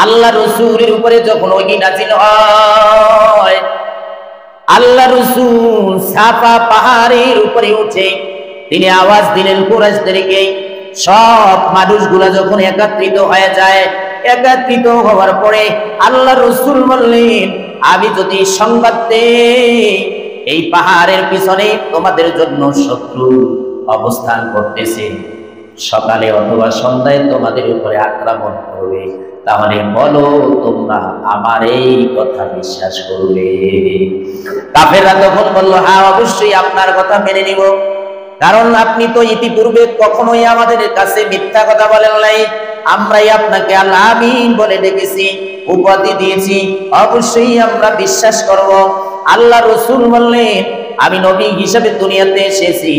আল্লাহ রাসূলের উপরে যখন ওহী নাযিল হয়, আল্লাহ রাসূল সাফা পাহাড়ের উপরে উঠে তিনি আওয়াজ দিলেন কুরাইশদেরকে। সব মানুষগুলা যখন একত্রিত হয়ে যায়, একত্রিত হওয়ার পরে আল্লাহ রাসূল বললেন, আমি যদি সংবাদ দেই এই পাহাড়ের পিছনে তোমাদের জন্য শত্রু অবস্থান করতেছে, সকালে অথবা সন্ধ্যায় তোমাদের উপরে আক্রমণ করবে, তাহলে বলো তোমরা আমার এই কথা বিশ্বাস করবে? কাফেররা তখন বলল, হ্যাঁ অবশ্যই আপনার কথা মেনে নিব, কারণ আপনি তো ইতিপূর্বে কখনোই আমাদের কাছে মিথ্যা কথা বলেন নাই, আমরাই আপনাকে আল আমিন বলে ডেকেছি, উপাধি দিয়েছি, অবশ্যই আমরা বিশ্বাস করব। আল্লাহ রাসূল বললেন, আমি নবী হিসাবে দুনিয়াতে এসেছি,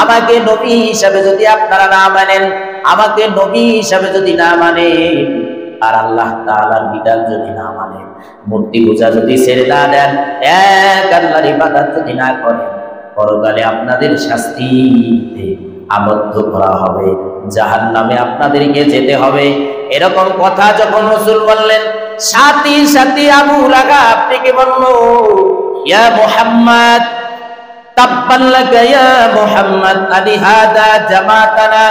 আমাকে নবী হিসাবে যদি আপনারা না মানেন, আমাকে নবী হিসাবে যদি না মানেন, আর আল্লাহ তাআলার বিধান যদি না মানেন, মূর্তি পূজা যদি ছেড়ে না দেন, এক আল্লাহর ইবাদত যদি না করেন, পরকালে আপনাদের শাস্তিতে আবদ্ধ করা হবে, জাহান্নামে আপনাদেরকে যেতে হবে। এরকম কথা যখন রাসূল বললেন, সাথী সাথী আবু লাহাব থেকে বলল, ইয়া মুহাম্মদ তাব্বান লাকা ইয়া মুহাম্মদ আলিহাদা জামাতানা,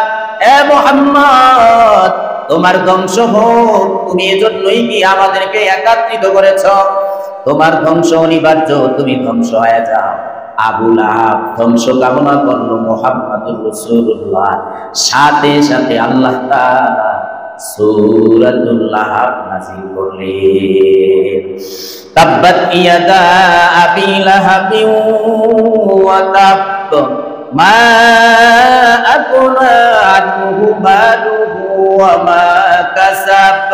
এ মুহাম্মদ তোমার ধ্বংস হোক, তুমি এজন্যই কি আমাদেরকে একত্রিত করেছ? তোমার ধ্বংস অনিবার্য, তুমি ধ্বংস হয়ে যাও। আবু লাহাব ধ্বংস কামনা করলো মুহাম্মদুর রাসূলুল্লাহ, সাথে সাথে আল্লাহ তাআলা সূরাতুল লাহাব নাযিল করলেন। তাব্বাত ইয়াদা আবি লাহাবিন ওয়া তাব মা আকুনা আনহু মালুহু ওয়া মা কাসাব।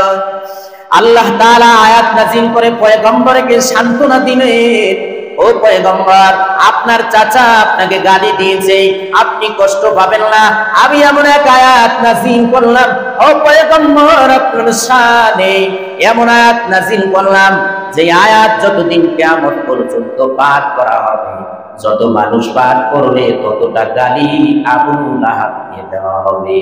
আল্লাহ তাআলা আয়াত নাযিল করে পয়গম্বরকে সান্ত্বনা দিলেন, ও পয়গম্বর, আপনার চাচা আপনাকে গালি দিয়েছে, আপনি কষ্ট পাবেন না, আমি এমন এক আয়াত নাযিল করলাম, ও পয়গম্বর আপনার শানে এমন আয়াত নাযিল করলাম যে আয়াত যতদিন কিয়ামত পর্যন্ত পাঠ করা হবে, যত মানুষ পাঠ করবে ততটা গালি আবু লাহাবকে দেওয়া হবে।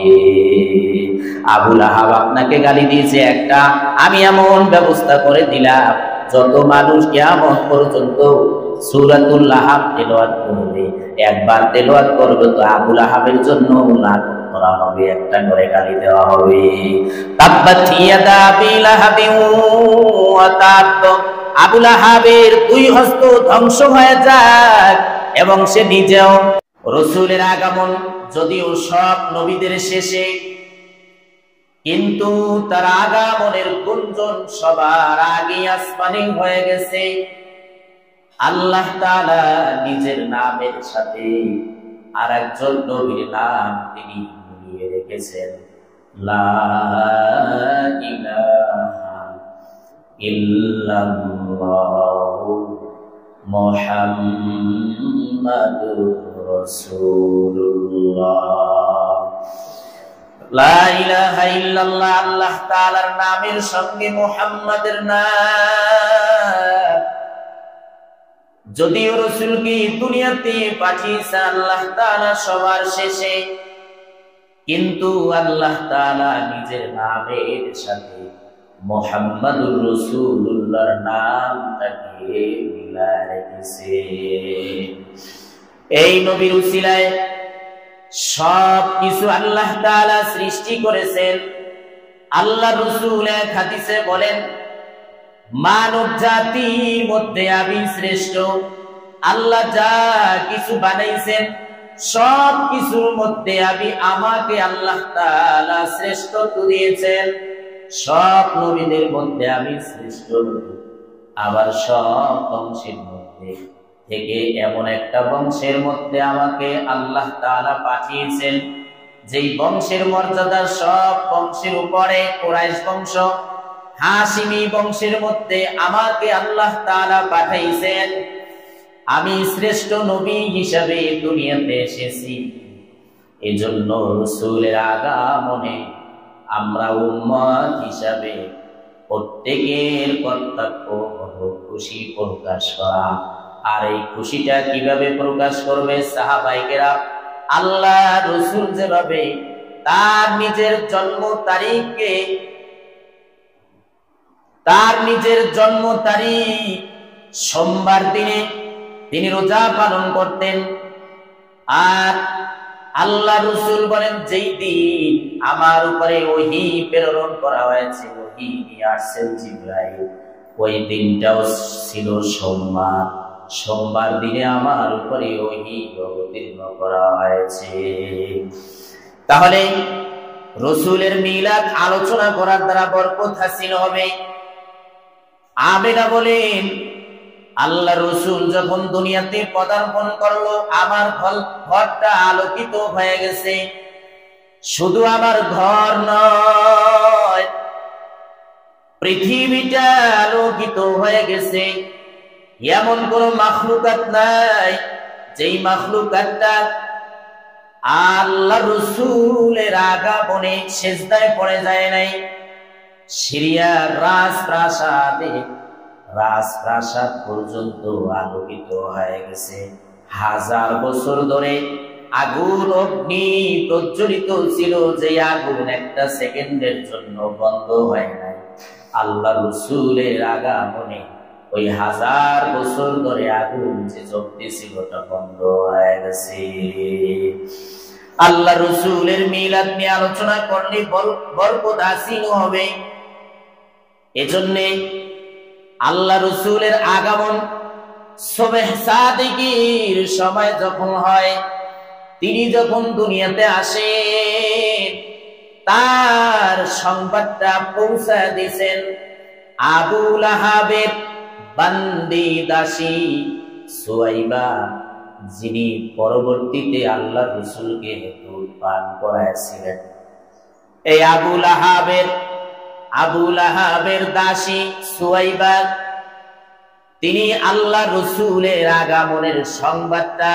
আবু লাহাব আপনাকে গালি দিয়েছে একটা, আমি এমন ব্যবস্থা করে দিলাম যত মানুষ কিয়ামত পর্যন্ত সূরাতুল লাহাব তেলাওয়াত করবে, একবার তেলাওয়াত করবে তো আবু লাহাবের জন্য লানত করা হবে, একটা করে গালি দেওয়া হবে। তাব্বাত ইয়াদা আবি লাহাবিন ওয়া তাব, আবু লাহাবের দুই হস্ত ধ্বংস হয়ে যাক এবং সে নিজেও। রাসূলের আগমন যদিও সব নবীদের শেষে, কিন্তু তার আগমনের গুঞ্জন সবার আগে আসমানে হয়ে গেছে। আল্লাহ তাআলা নিজের নামের সাথে আরেকজন নবীর নাম তিনি মিলিয়ে রেখেছেন, লা ইলাহা ইল্লাল্লাহু মুহাম্মাদুর রাসূলুল্লাহ। লা ইলাহা ইল্লাল্লাহ আল্লাহ তাআলার নামের সঙ্গে মুহাম্মাদের নাম। যদিও রাসূলকে দুনিয়াতে পাঠিয়েছে আল্লাহ তাআলা সবার শেষে, কিন্তু আল্লাহ তাআলা নিজের নামের সাথে মুহাম্মাদুর রাসূলুল্লাহর নামটাকে মিলায়ে রেখেছে। এই নবীর উসিলায় সব কিছু আল্লাহ তাআলা সৃষ্টি করেছেন। আল্লাহ রাসূল এক হাদিসে বলেন, মানব জাতির মধ্যে আমি শ্রেষ্ঠ। আল্লাহ যা কিছু বানাইছেন সব কিছুর মধ্যে আমাকে আল্লাহ তাআলা শ্রেষ্ঠত্ব দিয়েছেন। সব নবীদের মধ্যে আমি শ্রেষ্ঠ, আবার সব বংশের মধ্যে থেকে এমন একটা বংশের মধ্যে আমাকে আল্লাহ তাআলা পাঠিয়েছেন, যেই বংশের মর্যাদা সব বংশের উপরে। কুরাইশ বংশ, হাশিমি বংশের মধ্যে আমাকে আল্লাহ তাআলা পাঠাইছেন। আমি শ্রেষ্ঠ নবী হিসাবে দুনিয়াতে এসেছি। এজন্য রাসূলের আগমনে আমরা উম্মত হিসাবে প্রত্যেকের কর্তব্য হলো খুশি প্রকাশ করা। আর এই খুশিটা কিভাবে প্রকাশ করবে? সাহাবায়ে কেরাম আল্লাহ রাসূল যেভাবে তার নিজের জন্ম তারিখকে তার নিজের জন্ম তারিখ সোমবার দিনে তিনি রোজা পালন করতেন। আর আল্লাহ রাসূল বলেন, যেই দিন আমার উপরে ওহী প্রেরণ করা হয়েছে, ওহী নিয়ে আসছেন জিবরাইল, ওই দিনটাও ছিল সোমবার। সোমবার দিনে আমার উপরে ওহী অবতীর্ণ করা হয়েছে। তাহলে রাসূলের মিলাদ আলোচনা করার দ্বারা বরকত হাসিল হবে। আবেদা বলেন, আল্লাহ রাসূল যখন দুনিয়াতে পদার্পণ করলো, আমার ঘরটা আলোকিত হয়ে গেছে। শুধু আমার ঘর নয়, পৃথিবীটা আলোকিত হয়ে গেছে। এমন কোন মাখলুকাত নাই যেই মাখলুকাতটা আল্লাহ রাসূলের আগমনে সিজদায় পড়ে যায় নাই। সিরিয়ার রাজপ্রাসাদ পর্যন্ত আলোকিত হয়ে গেছে। 1000 বছর ধরে আগুন অগ্নি প্রজ্বলিত ছিল, যে আগুন একটা সেকেন্ডের জন্য বন্ধ হয় নাই। আল্লাহ রাসূলের আগমনে ওই 1000 বছর ধরে আগুন যে জ্বলতেছিল তা বন্ধ হয়ে গেছে। আল্লাহ রাসূলের মিলাদ নিয়ে আলোচনা করলে বরকত হাসিল হবে। এজন্য আল্লাহ রাসূলের আগমন সুবহ সাদিকের সময় যখন হয়, তিনি যখন দুনিয়াতে আসেন, তার সংবাদটা পৌঁছা দিয়েছেন আবু লাহাবের বান্দি দাসী সুয়াইবা, যিনি পরবর্তীতে আল্লাহ রাসূলকে দুধ পান করাইছিলেন। এই আবু লাহাবের দাসী সুয়াইবা, তিনি আল্লাহ রাসূলের আগমনের সংবাদটা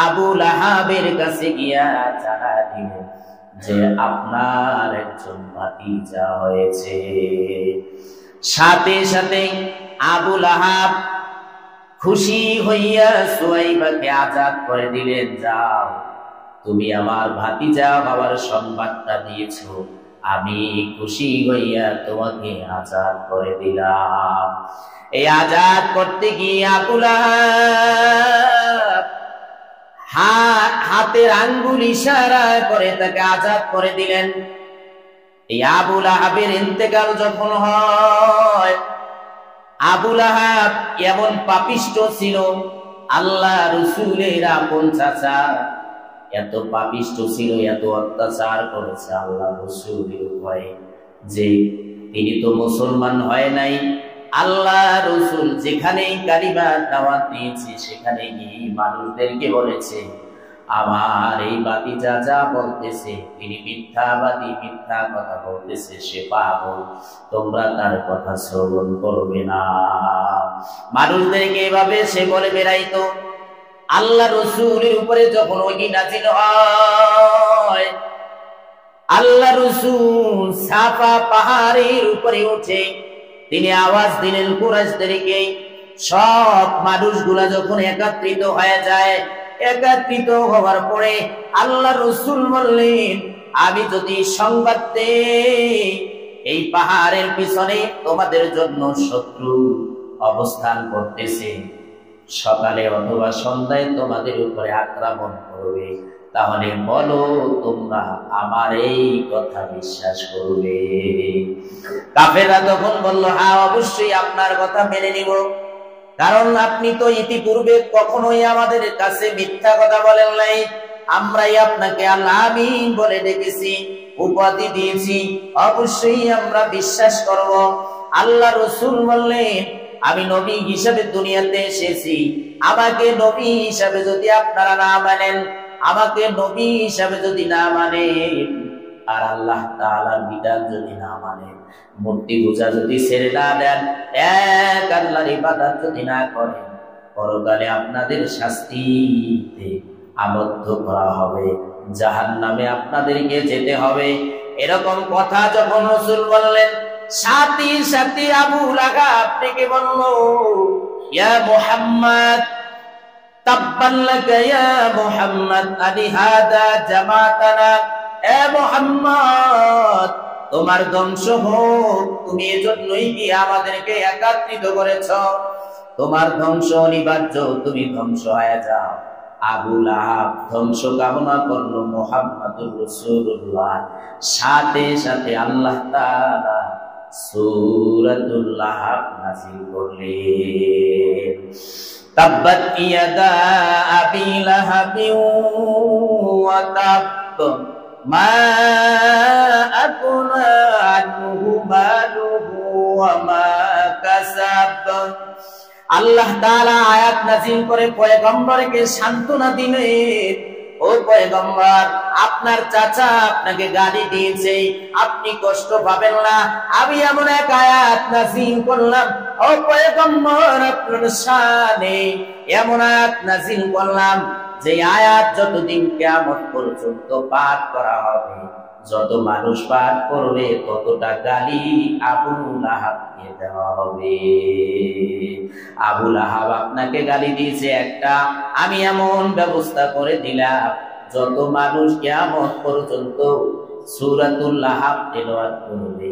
আবু লাহাবের কাছে গিয়া জানা দিলেন যে আপনার একজন ভাতিজা হয়েছে। সাথে সাথে আবু লাহাব খুশি হইয়া সুয়াইবাকে আজাদ করে দিলেন। যাও, তুমি আমার ভাতিজা হওয়ার সংবাদটা দিয়েছো, আমি খুশি হইয়া তোমাকে আজাদ করে দিলাম। এই আজাদ করতে গিয়ে আবু লাহাব হাতের আঙ্গুল ইশারা করে তাকে আজাদ করে দিলেন। এই আবু লাহাবের ইন্তেকাল যখন হয়, আবু লাহাব এমন পাপিষ্ঠ ছিল, আল্লাহ রাসূলের আপন চাচা এত পাপিষ্ঠ ছিল, এত অত্যাচার করেছে আল্লাহ রাসূলের উপরে, যে তিনি তো মুসলমান হয় নাই। আল্লাহ রাসূল যেখানেই কালিমা দাওয়াত দিয়েছে, সেখানে গিয়ে মানুষদেরকে বলেছে, আমার এই ভাতিজা যা বলতেছে তিনি মিথ্যাবাদী, মিথ্যা কথা বলতেছে, সে পাগল, তোমরা তার কথা শ্রবণ করবে না। মানুষদেরকে এভাবে সে বলে বেড়াইতো। আল্লাহ রাসূলের উপরে যখন ওহী নাযিল হয়, আল্লাহ রাসূল সাফা পাহাড়ের উপরে উঠে তিনি আওয়াজ দিলেন কুরাইশদেরকে। সব মানুষগুলা যখন একত্রিত হয়ে যায়, একত্রিত হওয়ার পরে আল্লাহ রাসূল বললেন, আমি যদি সংবাদ দেই এই পাহাড়ের পিছনে তোমাদের জন্য শত্রু অবস্থান করতেছে, সকালে অথবা সন্ধ্যায় তোমাদের উপরে আক্রমণ করবে, তাহলে বলো তোমরা আমার এই কথা বিশ্বাস করবে? কাফেররা তখন বলল, হ্যাঁ অবশ্যই আপনার কথা মেনে নিব, কারণ আপনি তো ইতিপূর্বে কখনোই আমাদের কাছে মিথ্যা কথা বলেন নাই, আমরাই আপনাকে আল আমিন বলে ডেকেছি, উপাধি দিয়েছি, অবশ্যই আমরা বিশ্বাস করব। আল্লাহ রাসূল বললেন, আমি নবী হিসেবে দুনিয়াতে এসেছি, আমাকে নবী হিসাবে যদি আপনারা না মানেন, আমাকে নবী হিসাবে যদি না মানেন, আর আল্লাহ তাআলার বিধান যদি না মানেন, মূর্তি পূজা যদি ছেড়ে না দেন, এক আল্লাহর ইবাদত যদি না করেন, পরকালে আপনাদের শাস্তিতে আবদ্ধ করা হবে, জাহান্নামে আপনাদেরকে যেতে হবে। এরকম কথা যখন রাসূল বললেন, সাথী সাথী আবু লাহাব থেকে বলল, ইয়া মুহাম্মদ তাব্বান লাকা ইয়া মুহাম্মদ আলিহাদা জামাতানা, এ মুহাম্মদ তোমার ধ্বংস হোক, তুমি এজন্যই কি আমাদেরকে একত্রিত করেছ? তোমার ধ্বংস অনিবার্য, তুমি ধ্বংস হয়ে যাও। আবু লাহাব ধ্বংস কামনা করলো মুহাম্মদুর রাসূলুল্লাহ, সাথে সাথে আল্লাহ তাআলা সূরাতুল লাহাব নাযিল করলেন। তাব্বাত ইয়াদা আবি লাহাবিন ওয়া তাব মা আকুনা আনহু মালুহু ওয়া মা কাসাব। আল্লাহ তাআলা আয়াত নাযিল করে পয়গম্বরকে সান্ত্বনা দিলেন, ও পয়গম্বর, আপনার চাচা আপনাকে গালি দিয়েছে, আপনি কষ্ট পাবেন না। আমি এমন এক আয়াত নাযিল করলাম, ও পয়গম্বর, আপনার শানে এমন আয়াত নাযিল করলাম যে আয়াত যতদিন কিয়ামত পর্যন্ত পাঠ করা হবে, যত মানুষ পাঠ করবে ততটা গালি আবু লাহাবকে দেওয়া হবে। আবু লাহাব আপনাকে গালি দিয়েছে একটা, আমি এমন ব্যবস্থা করে দিলাম যত মানুষ কিয়ামত পর্যন্ত সূরাতুল লাহাব তেলাওয়াত করবে,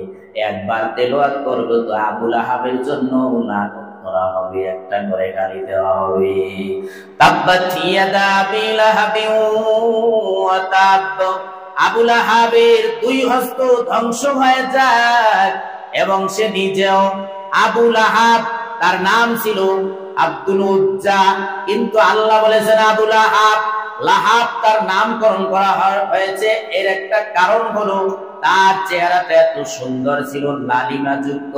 একবার তেলাওয়াত করবে তো আবু লাহাবের জন্য লানত করা হবে, একটা করে গালি দেওয়া হবে। তাব্বাত ইয়াদা আবি লাহাবিন ওয়া তাব। আবু লাহাবের দুই হস্ত ধ্বংস হয়ে যায় এবং সে নিজেও। আবু লাহাব তার নাম ছিল আব্দুল উজ্জা, কিন্তু আল্লাহ বলেছেন আবু লাহাব। লাহাব তার নামকরণ করা হয়েছে, এর একটা কারণ হলো তার চেহারাটা এত সুন্দর ছিল, লালিমা যুক্ত,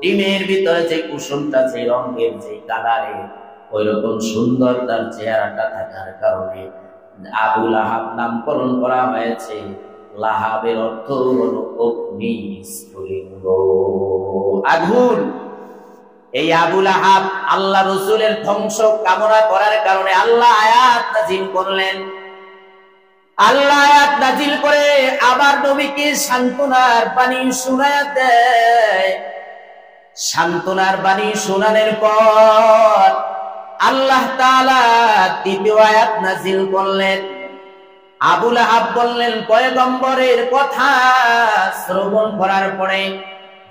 ডিমের ভিতরে যে কুসুমটা যে রঙের যে কালারে, ওই রকম সুন্দর তার চেহারাটা থাকার কারণে আবু লাহাব নামকরণ করা হয়েছে। লাহাবের অর্থ হলো অগ্নি স্ফুলিঙ্গ, আগুন। এই আবু লাহাব আল্লাহ রাসূলের ধ্বংস কামনা করার কারণে আল্লাহ আয়াত নাযিল করলেন। আল্লাহ আয়াত নাযিল করে আবার নবীকে সান্ত্বনার বাণী শোনায় দেয়। সান্ত্বনার বাণী শোনানোর পর আল্লাহ তাআলা দ্বিতীয় আয়াত নাযিল করলেন। আবু লাহাব বললেন, পয়গম্বরের কথা শ্রবণ করার পরে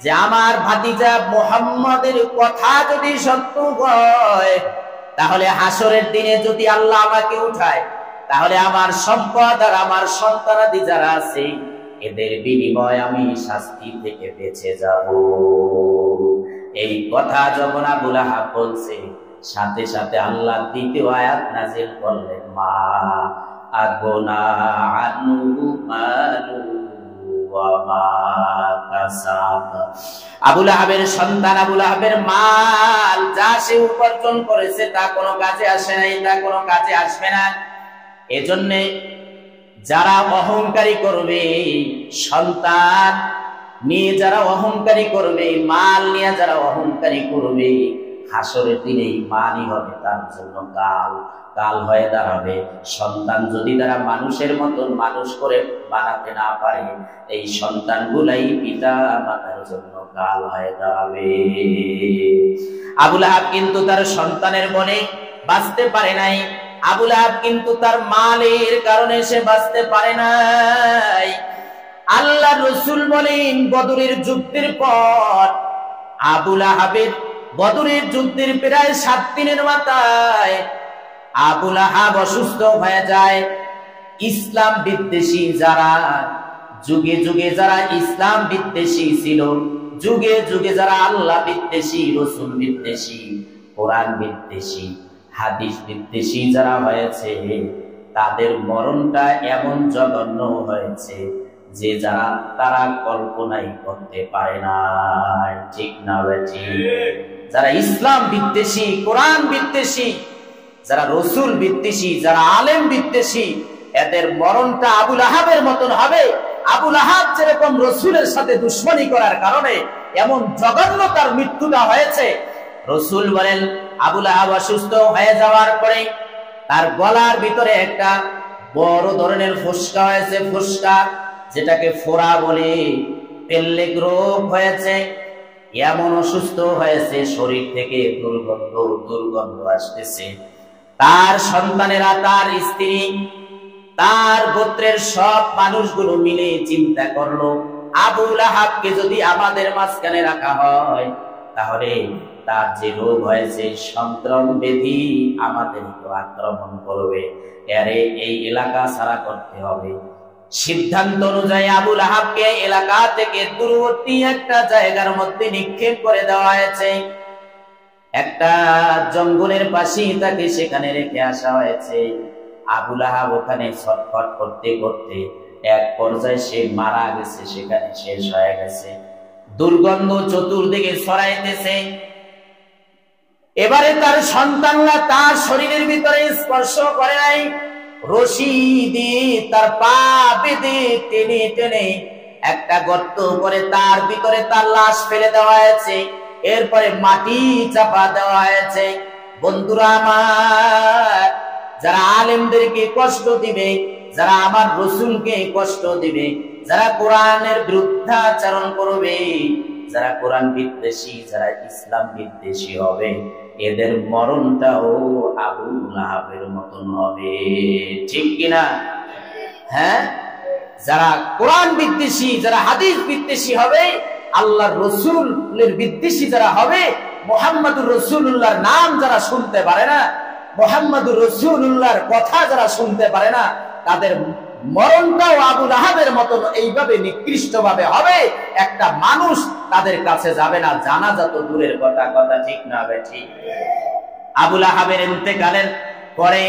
যে আমার ভাতিজা মুহাম্মদের কথা যদি সত্য হয়, তাহলে হাসরের দিনে যদি আল্লাহ আমাকে উঠায়, তাহলে আমার সম্পদ আর আমার সন্তানাদি যারা আছে এদের বিনিময়ে আমি শাস্তি থেকে বেঁচে যাব। এই কথা যখন আবু লাহাব বলছে, সাথে সাথে আল্লাহ দ্বিতীয় আয়াত নাযিল করলেন, মা আগুনা আনহু মালু ওয়া মা কাসাব। আবু লাহাবের সন্তান, আবু লাহাবের মাল যা সে উপার্জন করেছে তা কোনো কাজে আসে নাই, তা কোনো কাজে আসবে না। এজন্য যারা অহংকারী করবে, সন্তান নিয়ে যারা অহংকারী করবে, মাল নিয়ে যারা অহংকারী করবে, হাসরের দিনে মানই হবে তার জন্য কাল হয়ে দাঁড়াবে। সন্তান যদি তারা মানুষের মতন মানুষ করে বানাতে না পারে, এই সন্তানগুলাই পিতা মাতার জন্য কাল হয়ে দাঁড়াবে। আবু লাহাব কিন্তু তার সন্তানের বলে বাঁচতে পারে নাই, আবু লাহাব কিন্তু তার মালের কারণে সে বাঁচতে পারে নাই। আল্লাহ রাসূল বলেন, বদরের যুদ্ধের পর আবু লাহাবের, বদরের যুদ্ধের প্রায় 7 দিনের মাথায় আবু লাহাব অসুস্থ হয়ে যায়। ইসলাম বিদ্বেষী যারা, যুগে যুগে যারা ইসলাম বিদ্বেষী ছিল, যুগে যুগে যারা আল্লাহ বিদ্বেষী, রাসূল বিদ্বেষী, কোরআন বিদ্বেষী, হাদিস বিদ্বেষী যারা হয়েছে, তাদের মরণটা এমন জঘন্য হয়েছে যে তারা কল্পনাই করতে পারে না। ঠিক না বেঠিক? যারা ইসলাম বিদ্বেষী, কোরআন বিদ্বেষী, যারা রাসূল বিদ্বেষী, যারা আলেম বিদ্বেষী, এদের মরণটা আবু লাহাবের মতন হবে। আবু লাহাব যেরকম রাসূলের সাথে দুশমনী করার কারণে এমন জঘন্য তার মৃত্যুটা হয়েছে। রাসূল বলেন, আবু লাহাব অসুস্থ হয়ে যাওয়ার পরে তার গলার ভিতরে একটা বড় ধরনের ফোসকা হয়েছে, ফোসকা যেটাকে ফোড়া বলে, পেল্লেক রোগ হয়েছে। এমন অসুস্থ হয়েছে, শরীর থেকে দুর্গন্ধ আসতেছে। তার সন্তানেরা, তার স্ত্রী, তার গোত্রের সব মানুষগুলো মিলে চিন্তা করলো, আবু লাহাবকে যদি আমাদের মাঝখানে রাখা হয়, তাহলে তার যে রোগ হয়েছে সংক্রমণ ব্যাধি আমাদেরকে আক্রমণ করবে, এরে এই এলাকা ছাড়া করতে হবে। সিদ্ধান্ত অনুযায়ী আবু লাহাবকে এলাকা থেকে দূরবর্তী একটা জায়গার মধ্যে নিক্ষেপ করে দেওয়া হয়েছে। একটা জঙ্গলের পাশেই তাকে সেখানে রেখে আসা হয়েছে। আবু লাহাব ওখানে ছটফট করতে করতে এক পর্যায়ে সে মারা গেছে, সেখানে শেষ হয়ে গেছে। দুর্গন্ধ চতুর্দিকে ছড়াইতেছে। এবারে তার সন্তানরা তার শরীরের ভিতরে স্পর্শ করে নাই, রশি দিয়ে তার পা বেঁধে টেনে টেনে একটা গর্ত করে তার ভিতরে তার লাশ ফেলে দেওয়া হয়েছে। এরপরে মাটি চাপা দেওয়া হয়েছে। বন্ধুরা আমার, যারা আলেমদেরকে কষ্ট দিবে, যারা আমার রসুলকে কষ্ট দিবে, যারা কোরআনের বিরুদ্ধাচরণ করবে, যারা কোরআন বিদ্বেষী, যারা ইসলাম বিদ্বেষী হবে, এদের মরণটাও আবু লাহাবের মতন হবে। ঠিক কিনা? হ্যাঁ, যারা কোরআন বিদ্বেষী, যারা হাদিস বিদ্বেষী হবে, আল্লাহর রসুলের বিদ্বেষী যারা হবে, মুহাম্মদুর রাসূলুল্লাহর নাম যারা শুনতে পারে না, মুহাম্মদুর রাসূলুল্লাহর কথা যারা শুনতে পারে না, তাদের মরণটাও আবু লাহাবের মতন এইভাবে নিকৃষ্ট ভাবে হবে। একটা মানুষ তাদের কাছে যাবে না, জানাজা তো দূরের কথা। কথা ঠিক না? ঠিক। আবু লাহাবের ইন্তেকালের পরে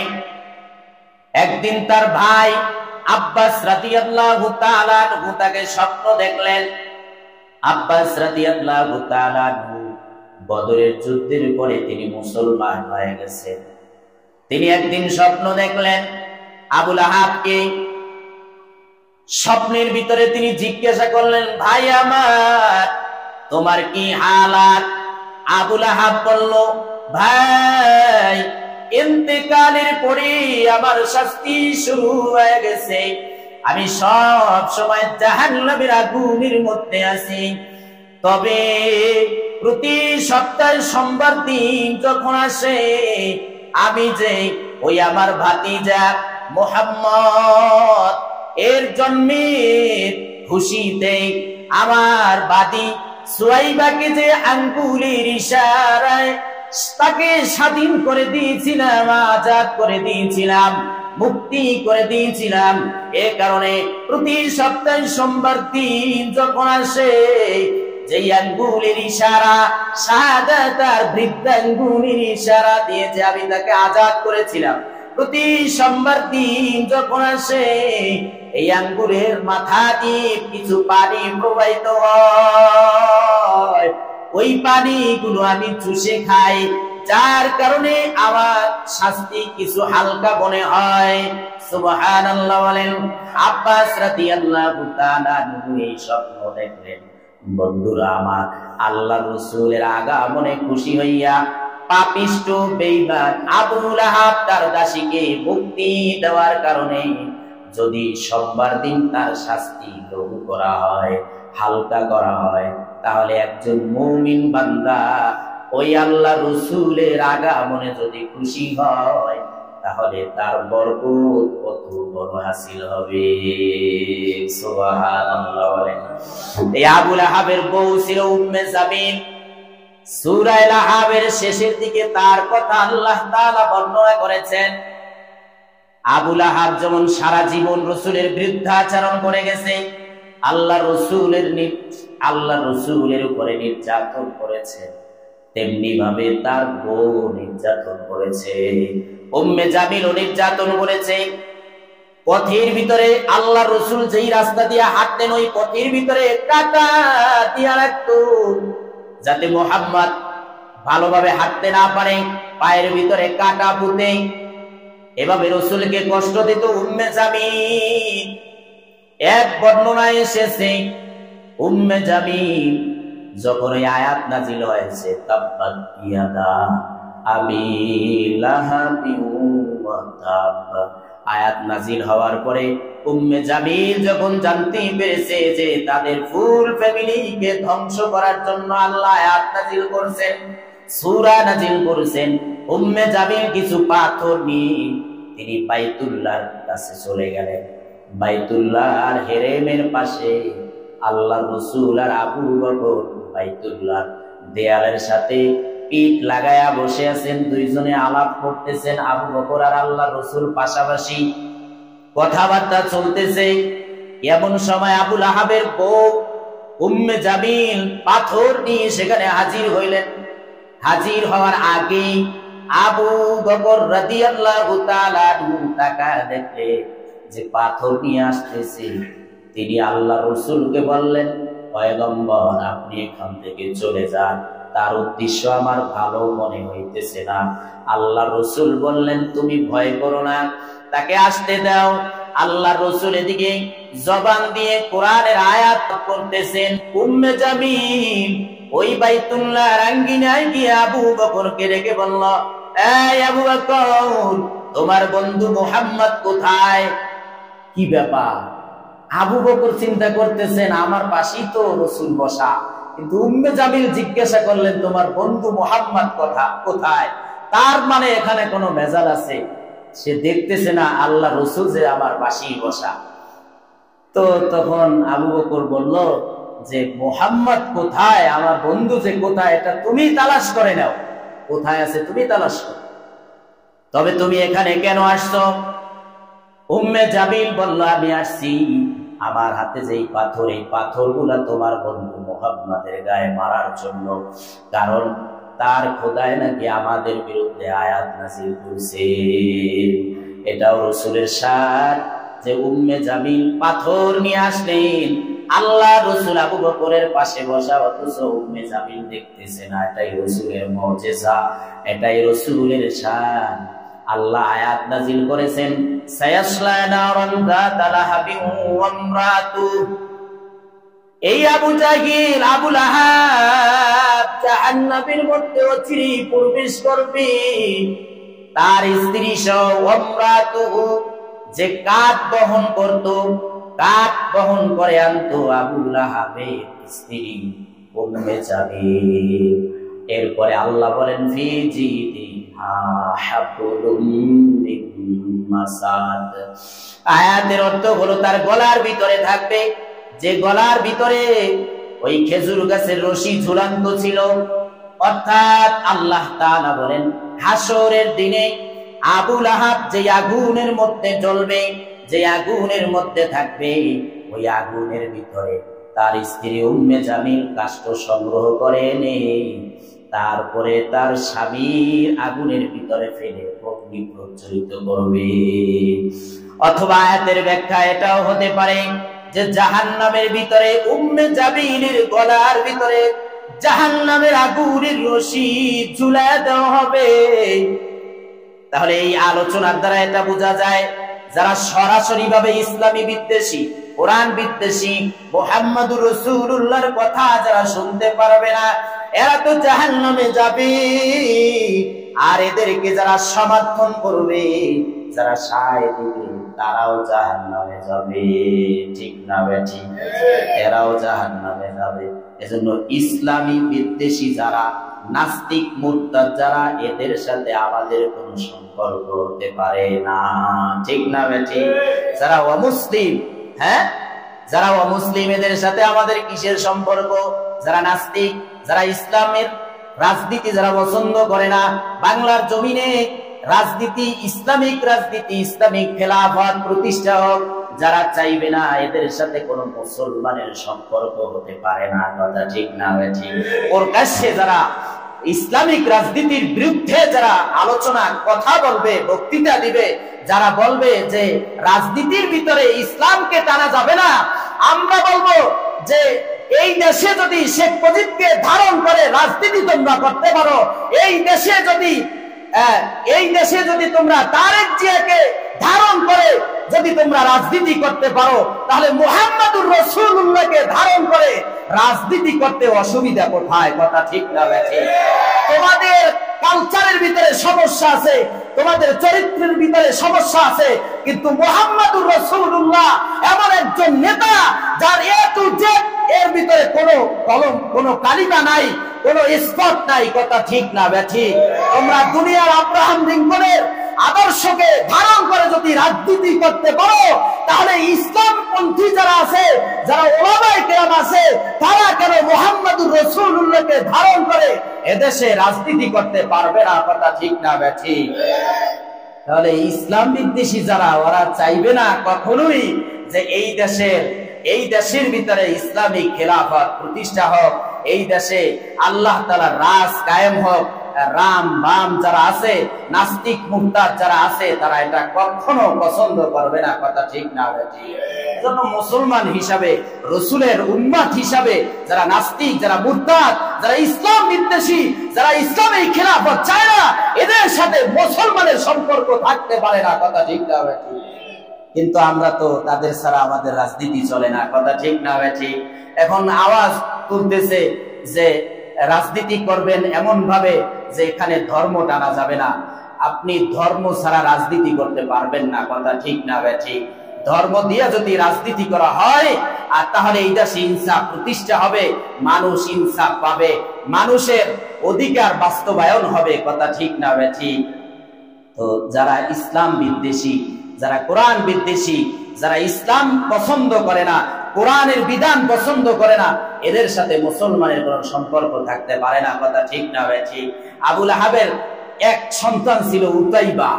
একদিন তার ভাই আব্বাস রাদিয়াল্লাহু তাআলা আনহু তাকে স্বপ্ন দেখলেন। আব্বাস রাদিয়াল্লাহু তাআলা আনহু বদরের যুদ্ধের পরে তিনি মুসলমান হয়ে গেছেন। তিনি একদিন স্বপ্ন দেখলেন আবু লাহাবকে। স্বপ্নের ভিতরে তিনি জিজ্ঞাসা করলেন, ভাই আমার, তোমার কি হালাত? আবু লাহাব বলল, ভাই, ইন্তেকালের পরে আমার শাস্তি শুরু হয়ে গেছে। আমি সব সময় জাহান্নামের আগুনের মধ্যে আছি। তবে প্রতি সপ্তাহে সোমবার দিন যখন আসে, আমি যে ওই আমার ভাতিজা মুহাম্মদ এর জন্মের খুশিতে আমার বাদী সুয়াইবাকে যে আঙ্গুলের ইশারায় তাকে স্বাধীন করে দিয়েছিলাম, আজাদ করে দিয়েছিলাম, মুক্তি করে দিয়েছিলাম, এ কারণে প্রতি সপ্তাহে সোমবার দিন যখন আসে, যে আঙ্গুলের ইশারা, শাহাদাত আর বৃদ্ধাঙ্গুলের ইশারা দিয়ে যে আমি তাকে আজাদ করেছিলাম, প্রতি সোমবার দিন যখন আসে, এই আঙ্গুলের মাথা দিয়ে কিছু পানি প্রবাহিত হয়। ওই পানিগুলো আমি চুষে খাই, যার কারণে আমার শাস্তি কিছু হালকা মনে হয়। সুবহানাল্লাহ বলেন। আব্বাস রাদিয়াল্লাহু তাআলা আনহু এই স্বপ্ন দেখলেন। বন্ধুরা আমার, আল্লাহর রাসূলের আগমনে খুশি হইয়া পাপিষ্ঠ বেঈমান আবু লাহাব তার দাসীকে মুক্তি দেওয়ার কারণে যদি সোমবার দিন তার শাস্তি লঘু করা হয়, হালকা করা হয়, তাহলে একজন মুমিন বান্দা ওই আল্লাহর রাসূলের আগমনে যদি খুশি হয়, তাহলে তার বরকত কত বড় হাসিল হবে। সুবহানাল্লাহ বলেন। এই আবু লাহাবের বউ ছিল উম্মে জামিল। সূরা লাহাবের শেষের দিকে তার কথা আল্লাহ তাআলা বর্ণনা করেছেন। আবু লাহাব যেমন সারা জীবন রাসূলের বিরুদ্ধাচরণ করে গেছে, আল্লাহ রাসূলের উপরে নির্যাতন করেছে, তেমনি ভাবে তার বউ নির্যাতন করেছে, উম্মে জামিলও নির্যাতন করেছে। পথের ভিতরে আল্লাহ রাসূল যেই রাস্তা দিয়ে হাঁটতেন, ওই পথের ভিতরে কাঁটা দিয়া রাখতো, যাতে মুহাম্মদ ভালোভাবে হাঁটতে না পারে, পায়ের ভিতরে কাঁটা পুঁতে এভাবে রাসূলকে কষ্ট দিত উম্মে জামিল। এক বর্ণনায় এসেছে, উম্মে জামিল যখন এই আয়াত নাজিল হয়েছে, তাব্বাত ইয়াদা আবি লাহাবি ওয়া তাব, আয়াত নাজিল হওয়ার পরে উম্মে জামিল যখন জানতে পেরেছে যে তাদের ফুল ফ্যামিলিকে ধ্বংস করার জন্য আল্লাহ আয়াত নাজিল করছেন, সূরা নাজিল করেছেন, উম্মে জামিল কিছু পাথর নিয়ে তিনি বাইতুল্লাহর কাছে চলে গেলেন। বাইতুল্লাহর হেরেমের পাশে আল্লাহ রসুল আর আবু বকর বাইতুল্লাহ দেয়ালের সাথে পিঠ লাগায়া বসে আছেন, দুইজনে আলাপ করতেছেন। আবু বকর আর আল্লাহ রসুল পাশাপাশি, কথাবার্তা চলতেছে। এমন সময় আবুল আহাবের বউ উম্মে জামিল পাথর নিয়ে সেখানে হাজির হইলেন। হাজির হওয়ার আগে আবু বকর রাদিয়াল্লাহু তাআলা আনহু তাকায় দেখলে যে পাথর নিয়ে আসতেছে। তিনি আল্লাহ রসুলকে বললেন, পয়গম্বর আপনি এখান থেকে চলে যান, তার উদ্দেশ্য আমার ভালো মনে হইতেছে না। আল্লাহ রসুল বললেন, তুমি ভয় করো না, তাকে আসতে দাও। আল্লাহ রসুল এদিকে জবান দিয়ে কোরআনের আয়াত করতেছেন। উম্মে জামিল ওই বাইতুল্লাহর আঙ্গিনায় গিয়ে আবু বকরকে ডেকে বলল, এই আবু বকর, তোমার বন্ধু মুহাম্মদ কোথায়? কি ব্যাপার? আবু বকর চিন্তা করতেছেন আমার পাশেই তো রসুল বসা, কিন্তু উম্মে জামিল জিজ্ঞাসা করলেন তোমার বন্ধু মুহাম্মদ কোথায়? তার মানে এখানে কোনো মেজাল আছে। সে দেখতেছে না আল্লাহ রসুল যে আমার পাশেই বসা। তো তখন আবু বকর বলল যে মুহাম্মদ কোথায়, আমার বন্ধু যে কোথায় এটা তুমি তালাশ করে নাও, কোথায় আছে তুমি তালাশ করো, তবে তুমি এখানে কেন আসছো? উম্মে জামিল বলল, আমি আসছি আমার হাতে যে পাথর, এই পাথরগুলা তোমার বন্ধু মুহাম্মাদের গায়ে মারার জন্য, কারণ তার খোদায় নাকি আমাদের বিরুদ্ধে আয়াত নাযিল করেছে। এটাও রাসূলের শান যে উম্মে জামিল পাথর নিয়ে আসলেন, আল্লাহ রসুল আবু বকরের পাশে বসা, অথচ উম্মে জামিল দেখতেছে না। এটাই রাসূলের মুজিজা, এটাই রাসূলের শান। আল্লাহ আয়াত নাযিল করেছেন, সায়াসলা নারান যাতা লাহাবিন ওয়া ইমরাতু, এই আবু জাহিল আবুল আহাব জাহান্নামের মধ্যে অচিরে প্রবেশ করবে। তার স্ত্রী সহ ইমরাতুহু, যে কাঠ বহন করত, কাঠ বহন করে আনতো আবুল আহাবের স্ত্রী উম্মে জামিল। এরপরে আল্লাহ বলেন, ফি জিদিহা হাবলুম মিন মাসাদ। আয়াতের অর্থ হলো তার গলার ভিতরে থাকবে, যে গলার ভিতরে ওই খেজুর গাছের রশি ঝুলান্ত ছিল। অর্থাৎ আল্লাহ তাআলা বলেন হাসরের দিনে আবুল আহাব যে আগুনের মধ্যে জ্বলবে, যে আগুনের মধ্যে থাকবে, ওই আগুনের ভিতরে তার স্ত্রী উম্মে জামিল কাষ্ঠ সংগ্রহ করে এনে তারপরে তার স্বামীর আগুনের ভিতরে ফেলে অগ্নি প্রজ্বলিত করবে। অথবা আয়াতের ব্যাখ্যা এটাও হতে পারে যে জাহান্নামের ভিতরে উম্মে জামিলের গলার ভিতরে জাহান্নামের আগুনের রশি ঝুলায় দেওয়া হবে। তাহলে এই আলোচনার দ্বারা এটা বোঝা যায়, যারা সরাসরি ভাবে ইসলামী বিদ্বেষী, কোরআন বিদ্বেষী, মুহাম্মদুর রাসূলুল্লাহর কথা যারা শুনতে পারবে না, এরা তো জাহান্নামে যাবে। আর এদেরকে যারা সমর্থন করবে, যারা সায় দিবে, তারাও জাহান্নামে যাবে। ঠিক না বেঠিক? এরাও জাহান্নামে যাবে। এজন্য ইসলামী বিদ্বেষী যারা, নাস্তিক মুরতাদ যারা, এদের সাথে আমাদের কোনো সম্পর্ক হতে পারে না। ঠিক না বেঠিক? যারা অমুসলিম, হ্যাঁ, যারা অমুসলিম, এদের সাথে আমাদের কিসের সম্পর্ক? যারা নাস্তিক, যারা ইসলামের রাজনীতি যারা পছন্দ করে না, বাংলার জমিনে রাজনীতি, ইসলামিক রাজনীতি, ইসলামিক খেলাফত প্রতিষ্ঠা হোক, যারা চাইবে না, এদের সাথে কোন মুসলমানের সম্পর্ক হতে পারে না। কথা ঠিক না বেঠিক? প্রকাশ্যে যারা ইসলামিক রাজনীতির বিরুদ্ধে যারা আলোচনা, কথা বলবে, বক্তৃতা দিবে, যারা বলবে যে রাজনীতির ভিতরে ইসলামকে টানা যাবে না, আমরা বলবো যে এই দেশে যদি শেখ মুজিবকে ধারণ করে রাজনীতি তোমরা করতে পারো, এই দেশে যদি তোমরা তারেক জিয়াকে ধারণ করে যদি তোমরা রাজনীতি করতে পারো, তাহলে মুহাম্মদুর রাসূলুল্লাহকে ধারণ করে রাজনীতি করতে অসুবিধা কোথায়? কথা ঠিক না বেঠিক? তোমাদের কালচারের ভিতরে সমস্যা আছে, তোমাদের চরিত্রের ভিতরে সমস্যা আছে, কিন্তু মুহাম্মদুর রাসূলুল্লাহ এমন একজন নেতা যার এ টু জেড এর ভিতরে কোনো কলম, কোনো কালিমা নাই, কোনো স্পট নাই। কথা ঠিক না বেঠিক? তোমরা দুনিয়ার আব্রাহাম লিঙ্কনের আদর্শকে ধারণ করে যদি রাজনীতি করতে পারো, তাহলে ইসলামপন্থী যারা আছে, যারা ওলামায়ে কেরাম আছে, তারা কেন মুহাম্মদুর রাসূলুল্লাহকে ধারণ করে এদেশে রাজনীতি করতে পারবে না? কথা ঠিক না ঠিক? তাহলে ইসলাম বিদ্বেষী যারা, ওরা চাইবে না কখনোই যে এই দেশের ভিতরে ইসলামী খেলাফত প্রতিষ্ঠা হোক, এই দেশে আল্লাহ তাআলার রাজ কায়েম হোক। রাম বাম যারা আছে, নাস্তিক মুরতাদ যারা আছে, তারা এটা কখনো পছন্দ করবে না। কথা ঠিক না ঠিক? এজন্য মুসলমান হিসাবে, রাসূলের উম্মত হিসাবে যারা নাস্তিক, যারা মুরতাদ, যারা ইসলাম বিদ্বেষী, যারা ইসলামী খেলাফত চায় না, এদের সাথে মুসলমানের সম্পর্ক থাকতে পারে না। কথা ঠিক না ঠিক? কিন্তু আমরা তো তাদের ছাড়া আমাদের রাজনীতি চলে না। কথা ঠিক না ঠিক? এখন আওয়াজ তুলতেছে যে রাজনীতি করবেন এমন ভাবে যে এখানে ধর্ম টানা যাবে না। আপনি ধর্ম ছাড়া রাজনীতি করতে পারবেন না। কথা ঠিক না ঠিক? ধর্ম দিয়ে যদি রাজনীতি করা হয়, আর তাহলে এই দেশে ইনসাফ প্রতিষ্ঠা হবে, মানুষ ইনসাফ পাবে, মানুষের অধিকার বাস্তবায়ন হবে। কথা ঠিক না ঠিক? তো যারা ইসলাম বিদ্বেষী, যারা কোরআন বিদ্বেষী, যারা ইসলাম পছন্দ করে না, কোরআনের বিধান পছন্দ করে না, এদের সাথে মুসলমানের কোন সম্পর্ক থাকতে পারে না। কথা ঠিক না ঠিক? আবু লাহাবের এক সন্তান ছিল উতাইবা,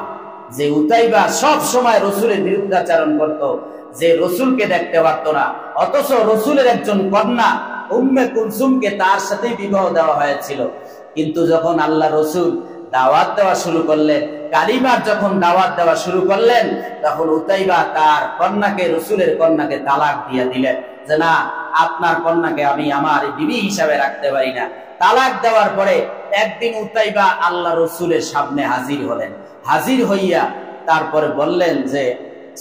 যে উতাইবা সব সময় রাসূলের বিরুদ্ধাচরণ করত, যে রাসূলকে দেখতে পারত না। অথচ রাসূলের একজন কন্যা উম্মে কুলসুমকে তার সাথে বিবাহ দেওয়া হয়েছিল। কিন্তু যখন আল্লাহ রাসূল দাওয়াত দেওয়া শুরু করলেন, কালিমার যখন দাওয়াত দেওয়া শুরু করলেন, তখন উতাইবা তার কন্যাকে, রাসূলের কন্যাকে তালাক দিয়ে দিলেন, যে না, আপনার কন্যাকে আমি আমার বিবি হিসাবে রাখতে পারি না। তালাক দেওয়ার পরে একদিন উতাইবা আল্লাহ রাসূলের সামনে হাজির হলেন। হাজির হইয়া তারপরে বললেন যে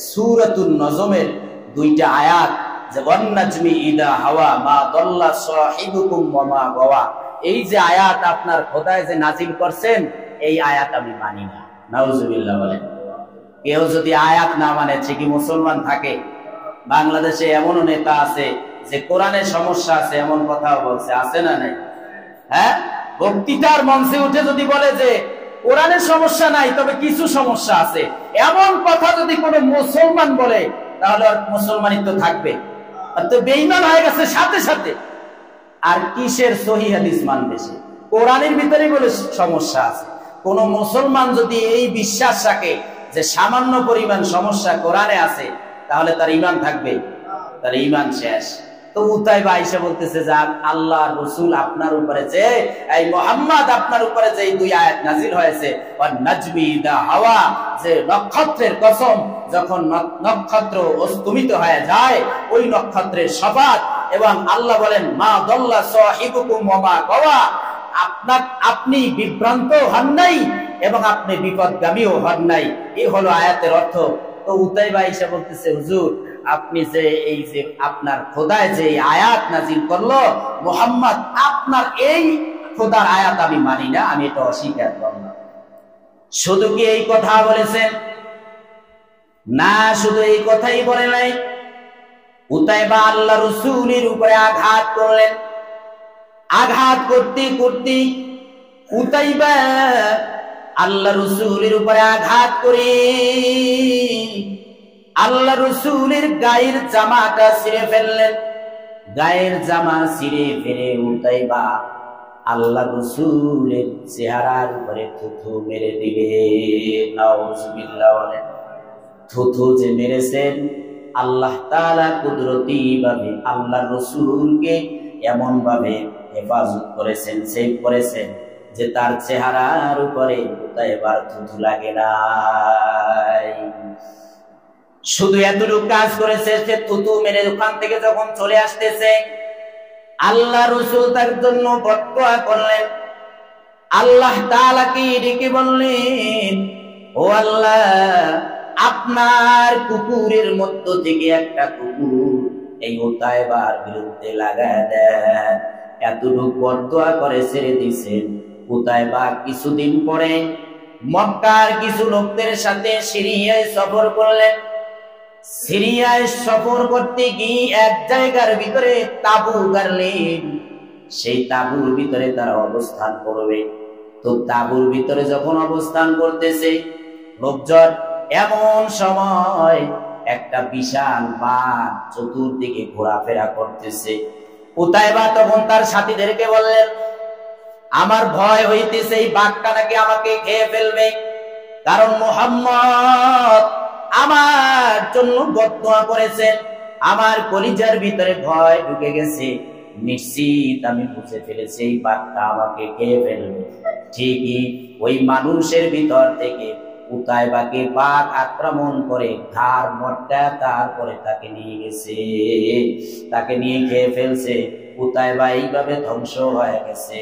সূরাতুন নজমের 2টা আয়াত, যে ওয়ান-নাজমি ইদা হাওয়া মা দাল্লা সাহিবুকুম ওয়া মা গাওয়া, এই যে আয়াত আপনার খোদায় যে নাজিল করছেন, এই আয়াত আমি মানি না। নাউজুবিল্লাহ বলেন। কেউ যদি আয়াত না মানে, সে কি মুসলমান থাকে? বাংলাদেশে এমনও নেতা আছে যে কোরআনের সমস্যা আছে এমন কথাও বলছে, আছে না নাই? হ্যাঁ, বক্তৃতার মঞ্চে উঠে যদি বলে যে কোরআনের সমস্যা নাই, তবে কিছু সমস্যা আছে, এমন কথা যদি কোনো মুসলমান বলে, তাহলে আর মুসলমানিত্ব থাকবে? আর তো বেঈমান হয়ে গেছে সাথে সাথে। আর কিসের সহিহ হাদিস মানবে সে? কোরআনের ভিতরে বলে সমস্যা আছে। কোন মুসলমান যদি এই বিশ্বাস রাখে যে সামান্য পরিমাণ সমস্যা কোরআনে আছে, তাহলে তার ঈমান থাকবে? তার ঈমান শেষ। তো উতাইবা আয়েশা বলতেছে যে আল্লাহ রাসূল আপনার উপরে যে, এই মুহাম্মদ আপনার উপরে যে 2 আয়াত নাজিল হয়েছে, ওয়ান-নাজমি ইদা হাওয়া, যে নক্ষত্রের কসম, যখন নক্ষত্র অস্তমিত হয়ে যায়, ওই নক্ষত্রের শপথ, এবং আল্লাহ বলেন মা দাল্লা সাহিবুকুম ওয়া মা গাওয়া, আপনি বিভ্রান্ত হন নাই এবং আপনি বিপদগামীও হন নাই। এই হলো আয়াতের অর্থ। তো উতাইবা আয়েশা বলতেছে, হুজুর, আপনি যে এই যে আপনার খোদায় যে আয়াত নাজিল করলো, মুহাম্মদ আপনার এই খোদার আয়াত আমি মানি না, আমি এটা অস্বীকার করলাম। শুধু কি এই কথা বলেছেন? না, শুধু এই কথাই বলে নাই। উতাইবা আল্লাহ রাসূলের উপরে আঘাত করলেন। আঘাত করতে করতে উতাইবা আল্লাহ রাসূলের উপরে আঘাত করে আল্লাহ রাসূলের গায়ের জামাটা ছিঁড়ে ফেললেন। গায়ের জামা ছিঁড়ে ফেলে উতাইবা আল্লাহ রাসূলের চেহারার উপরে থুথু মেরে দিলেন। নাউজুবিল্লাহ বলেন। থুথু যে মেরেছেন, আল্লাহ তাআলা কুদরতি ভাবে আল্লাহ রাসূলকে এমন ভাবে হেফাজত করেছেন, সেভ করেছেন, যে তার চেহারার উপরে উতাইবার থুথু লাগে নাই। শুধু এতটুকু কাজ করেছে, সে থুতু মেরে ওখান থেকে যখন চলে আসতেছে, আল্লাহ রাসূল তার জন্য বদদুয়া করলেন। আল্লাহ তাআলাকে ডেকে বললেন, ও আল্লাহ, আপনার কুকুরের মধ্য থেকে একটা কুকুর এই উতাইবার বিরুদ্ধে লাগায় দেন। এতটুকু বদদুয়া করে ছেড়ে দিয়েছেন। উতাইবা কিছুদিন পরে মক্কার কিছু লোকদের সাথে সিরিয়ায় সফর করলেন। সিরিয়ায় সফর করতে গিয়ে এক জায়গার ভিতরে তাঁবু গাড়লেন। সেই তাঁবুর ভিতরে তারা অবস্থান করবে। তো তাঁবুর ভিতরে যখন অবস্থান করতেছে, লোকজন। এমন সময় একটা বিশাল বাঘ চতুর্দিকে ঘোরাফেরা করতেছে। উতাইবা তখন তার সাথীদেরকে বললেন, আমার ভয় হইতেছে এই বাঘটা নাকি আমাকে খেয়ে ফেলবে, কারণ মুহাম্মদ আমার জন্য বদদুয়া করেছেন। আমার কলিজার ভিতরে ভয় ঢুকে গেছে, নিশ্চিত আমি বুঝে ফেলেছি এই বাঘটা আমাকে খেয়ে ফেলবে। ঠিকই ওই মানুষের ভিতর থেকে উতাইবাকে বাঘ আক্রমণ করে ঘাড় মটকা তারপরে তাকে নিয়ে গেছে, তাকে নিয়ে খেয়ে ফেলছে। উতাইবা এইভাবে ধ্বংস হয়ে গেছে।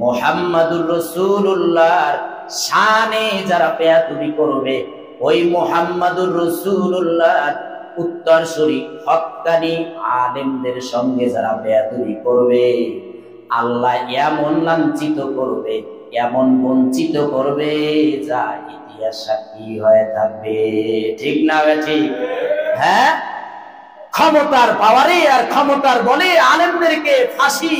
মুহাম্মাদুর রাসূলুল্লাহর শানে যারা বেয়াদবি করবে, ওই মুহাম্মাদুর রাসূলুল্লাহর উত্তরসূরি হক্কানি আলেমদের সঙ্গে যারা বেয়াদবি করবে, আল্লাহ এমন লাঞ্ছিত করবে, এমন বঞ্চিত করবে, যা ইতিহাস সাক্ষী হয়ে থাকবে। ঠিক না ঠিক? হ্যাঁ, ক্ষমতার পাওয়ারে আর ক্ষমতার বলে আলেমদেরকে ফাঁসি,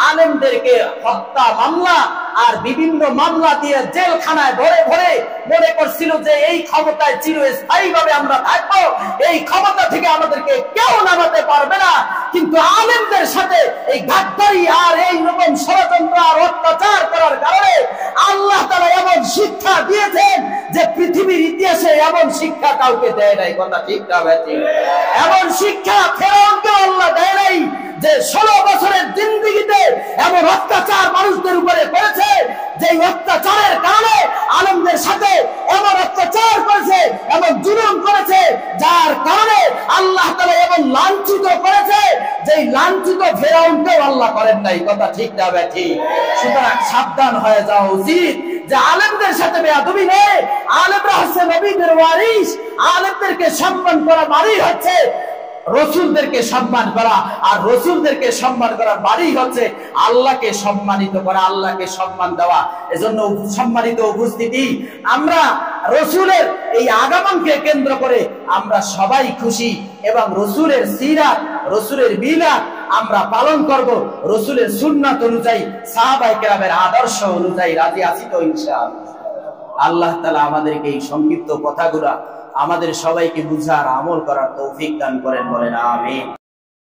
আলেমদেরকে হত্যা মামলা আর বিভিন্ন মামলা দিয়ে জেলখানায় ভরে ভরে মনে করছিল যে এই ক্ষমতায় চিরস্থায়ীভাবে আমরা থাকবো, এই ক্ষমতা থেকে আমাদেরকে কেউ নামাতে পারবে না। কিন্তু আলেমদের সাথে এই গাদ্দারি আর এই রকম ষড়যন্ত্র আর অত্যাচার করার কারণে আল্লাহ তাআলা এমন শিক্ষা দিয়েছেন যে পৃথিবীর ইতিহাসে এমন শিক্ষা কাউকে দেয় নাই। কথা ঠিক না ঠিক? এমন শিক্ষা ফেরাউনকে আল্লাহ দেয় নাই যে 16 বছরের জিন্দেগিতে এমন অত্যাচার মানুষদের উপরে করেছে, যে অত্যাচারের কারণে আলেমদের সাথে এমন অত্যাচার করেছে, এমন জুলুম করেছে, যার কারণে আল্লাহ তাআলা এমন লাঞ্ছিত করেছে, যে লাঞ্ছিত ফেরাউনকেও আল্লাহ করেন নাই। কথা ঠিক না ঠিক? সুতরাং সাবধান হয়ে যাওয়া উচিত যে আলেমদের সাথে বেয়াদবি নেই। আলেমরা হচ্ছে নবীদের ওয়ারিস, আলেমদেরকে সম্মান করা মানেই হচ্ছে রসুলদেরকে সম্মান করা, আর রসুলদেরকে সম্মান করার বাড়ি হচ্ছে আল্লাহকে সম্মানিত করা, আল্লাহকে সম্মান দেওয়া। এজন্য সম্মানিত উপস্থিতি, আমরা রসুলের এই আগমনকে কেন্দ্র করে আমরা সবাই খুশি, এবং রসুলের সিরাত, রসুলের মিলাদ আমরা পালন করব, রসুলের সুন্নাত অনুযায়ী, সাহাবায়ে কেরামের আদর্শ অনুযায়ী রাজি আছি তো ইনশাআল্লাহ? আল্লাহ তাআলা আমাদেরকে এই সংক্ষিপ্ত কথাগুলা আমাদের সবাইকে বুঝার, আমল করার তৌফিক দান করেন, বলেন আমিন।